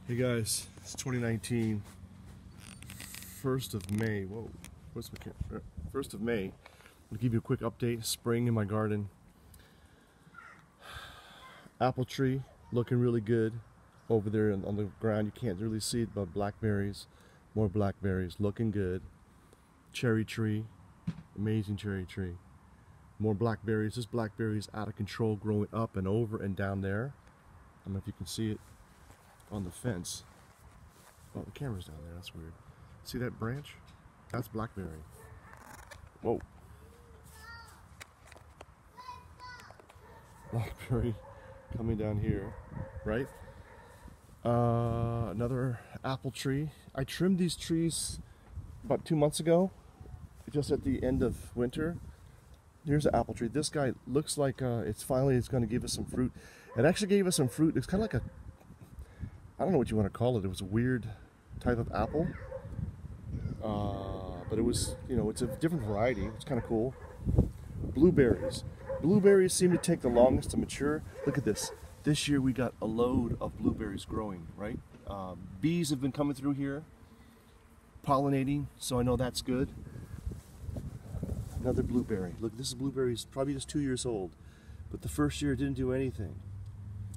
Hey guys, it's 2019, 1st of May. Whoa, what's my camera? 1st of May. I'll give you a quick update. Spring in my garden. Apple tree looking really good over there on the ground. You can't really see it, but blackberries, more blackberries, looking good. Cherry tree, amazing cherry tree. More blackberries. This blackberry is out of control, growing up and over and down there. I don't know if you can see it on the fence. Oh, the camera's down there. That's weird. See that branch? That's blackberry. Whoa. Blackberry coming down here, right? Another apple tree. I trimmed these trees about 2 months ago, just at the end of winter. Here's an apple tree. This guy looks like it's going to give us some fruit. It actually gave us some fruit. It's kind of like I don't know what you want to call it. It was a weird type of apple, but it was, it's a different variety. It's kind of cool. Blueberries. Blueberries seem to take the longest to mature. Look at this. This year we got a load of blueberries growing, right? Bees have been coming through here, pollinating, so I know that's good. Another blueberry. Look, this blueberry is probably just 2 years old, but the first year it didn't do anything.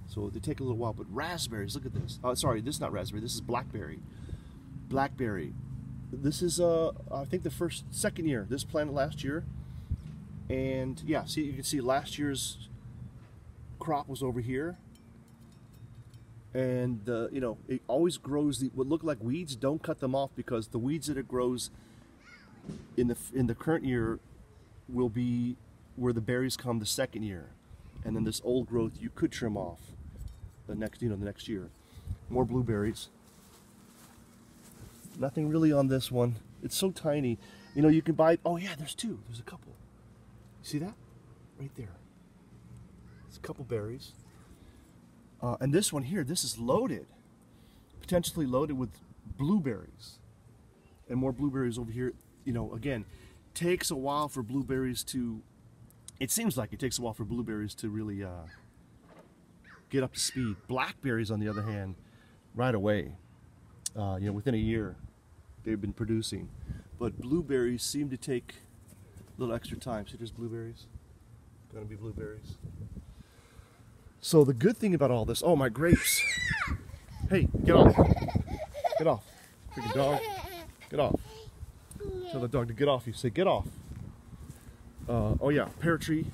So they take a little while. But raspberries, look at this. Sorry, this is not raspberry. This is blackberry. Blackberry. This is, I think the second year. This planted last year. And yeah, see, you can see last year's crop was over here. And, it always grows, what look like weeds, don't cut them off, because the weeds that it grows in the current year will be where the berries come the second year. And then this old growth you could trim off the next year. More blueberries. Nothing really on this one. It's so tiny. You can buy, oh yeah, there's two. There's a couple. See that? Right there. It's a couple berries. And this one here, this is loaded. Potentially loaded with blueberries. And more blueberries over here. Again, takes a while for blueberries to, it seems like it takes a while for blueberries to really get up to speed. Blackberries, on the other hand, right away, within a year, they've been producing. But blueberries seem to take a little extra time. See, there's blueberries. Gonna be blueberries. So the good thing about all this, oh, my grapes. Hey, get off. Get off. Freaking dog. Get off. Tell the dog to get off. You say, get off. Oh yeah, pear tree.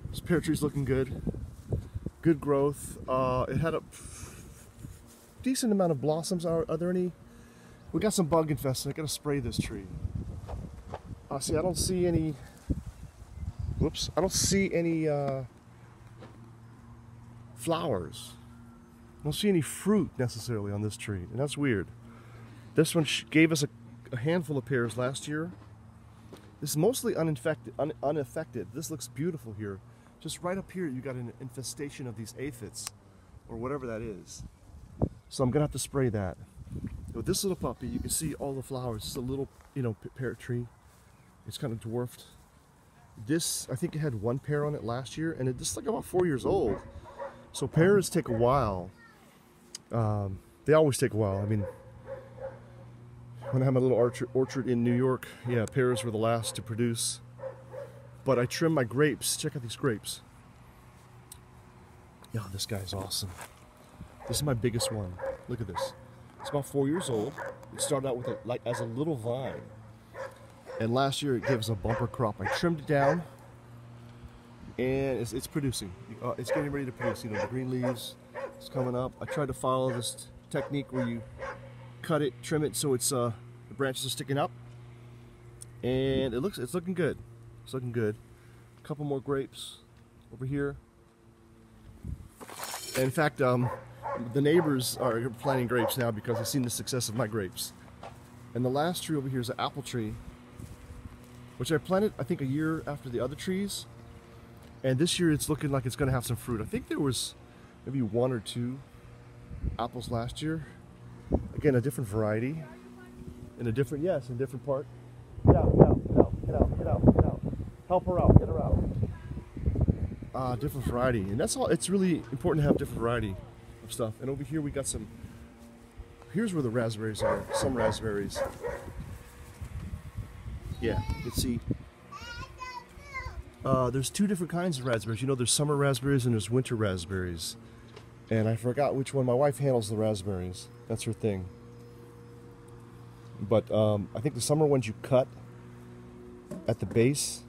This pear tree's looking good. Good growth. It had a decent amount of blossoms. Are there any? We got some bug infested. I gotta spray this tree. See, I don't see any. Whoops! I don't see any flowers. I don't see any fruit necessarily on this tree, and that's weird. This one gave us a handful of pears last year. This is mostly unaffected. This looks beautiful here. Just right up here, you got an infestation of these aphids, or whatever that is. So I'm gonna have to spray that. With this little puppy, you can see all the flowers. It's a little, pear tree. It's kind of dwarfed. This, I think it had one pear on it last year, and it's like about 4 years old. So pears take a while. They always take a while. I mean, when I had my little orchard in New York, yeah, pears were the last to produce. But I trimmed my grapes. Check out these grapes. Yeah, this guy's awesome. This is my biggest one. Look at this. It's about 4 years old. It started out with as a little vine. And last year it gave us a bumper crop. I trimmed it down, and it's producing. It's getting ready to produce. The green leaves is coming up. I tried to follow this technique where you cut it, trim it so it's the branches are sticking up, and it's looking good. It's looking good. A couple more grapes over here. And in fact, the neighbors are planting grapes now because they've seen the success of my grapes. And the last tree over here is an apple tree, which I planted, I think, a year after the other trees. And this year it's looking like it's going to have some fruit. I think there was maybe 1 or 2 apples last year. Again, a different variety. In a different part. Get out. Help her out, get her out. Different variety. And that's all. It's really important to have different variety of stuff. And over here we got some here's where the raspberries are. Some raspberries. Yeah, you can see. There's two different kinds of raspberries. You know, there's summer raspberries and there's winter raspberries. And I forgot which one. My wife handles the raspberries. That's her thing. But I think the summer ones you cut at the base,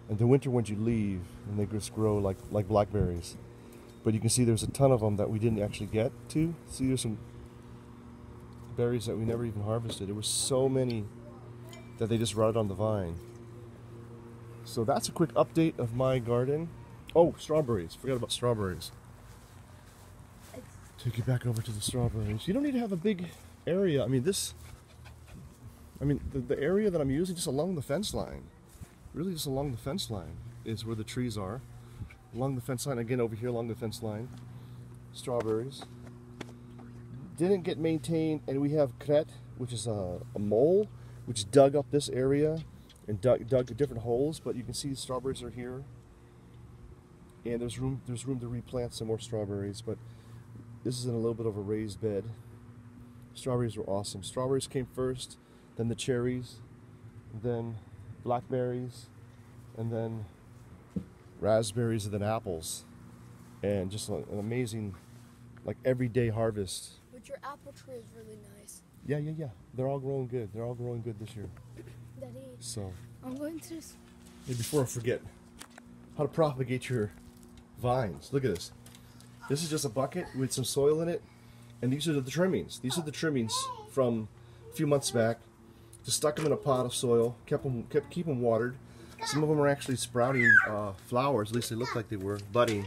and the winter ones you leave, and they just grow like blackberries. But you can see there's a ton of them that we didn't actually get to. See, there's some berries that we never even harvested. There were so many that they just rotted on the vine. So that's a quick update of my garden. Oh, strawberries. Forgot about strawberries. Take you back over to the strawberries. You don't need to have a big area. I mean, the area that I'm using just along the fence line, really just along the fence line is where the trees are. Along the fence line, again over here along the fence line, strawberries. Didn't get maintained, and we have kret, which is a mole, which dug up this area and dug different holes, but you can see the strawberries are here. And there's room to replant some more strawberries, but this is in a little bit of a raised bed. Strawberries were awesome. Strawberries came first, then the cherries, then blackberries, and then raspberries, and then apples. And just an amazing, like, everyday harvest. But your apple tree is really nice. Yeah. They're all growing good. They're all growing good this year. Daddy, So, I'm going to... hey, before I forget, how to propagate your vines. Look at this. This is just a bucket with some soil in it, and these are the trimmings. These are the trimmings from a few months back. Just stuck them in a pot of soil, kept them watered. Some of them are actually sprouting flowers, at least they look like they were, budding.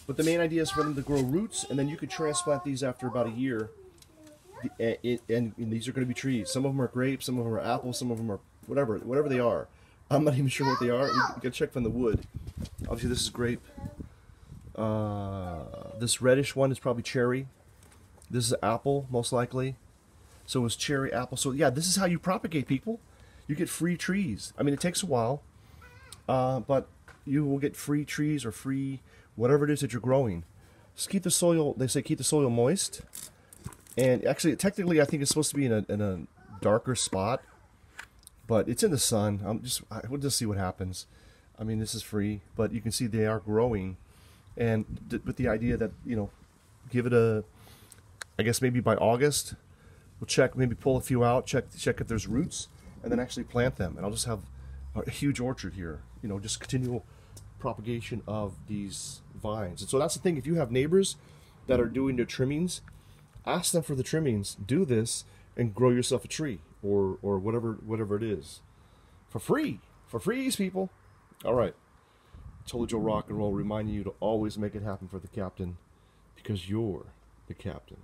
But the main idea is for them to grow roots, and then you could transplant these after about a year. And these are going to be trees. Some of them are grapes, some of them are apples, some of them are whatever they are. I'm not even sure what they are. We can check from the wood. Obviously this is grape. This reddish one is probably cherry. This is apple, most likely. So it's cherry, apple. So yeah, this is how you propagate, people. You get free trees. I mean, it takes a while, but you will get free trees or free whatever it is that you're growing. Just keep the soil, they say keep the soil moist. And actually, technically, I think it's supposed to be in a darker spot, but it's in the sun. We'll just see what happens. I mean, this is free, but you can see they are growing. And with the idea that, you know, give it I guess maybe by August, we'll check, maybe pull a few out, check if there's roots, and then actually plant them. And I'll just have a huge orchard here, you know, just continual propagation of these vines. And so that's the thing, if you have neighbors that are doing their trimmings, ask them for the trimmings, do this, and grow yourself a tree, or whatever it is. For free, people. All right. Told Joe Rock and Roll, reminding you to always make it happen for the captain, because you're the captain.